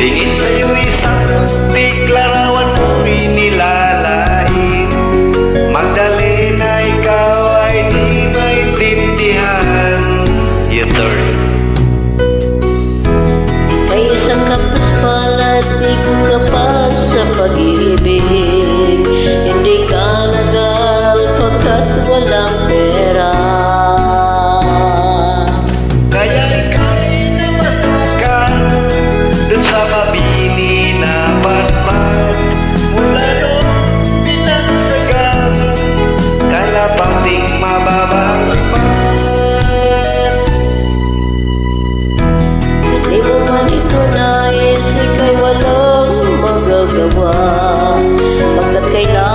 Tingin sa'yo isang tiklarawan mong inilalain. Magdalena, ikaw ay di maintindihan. Your turn. May isang kapaspalat, di ko kapas sa pag-ibig. Hindi ka nag-aaral pagkat walang pera. Kaya ika'y namasukan dun sa mabini na batbat. Mula noon pinagsagan, kalapating mababang ipat. Hindi mo man ito nais, ika'y walang magagawa. Pagkat kailangan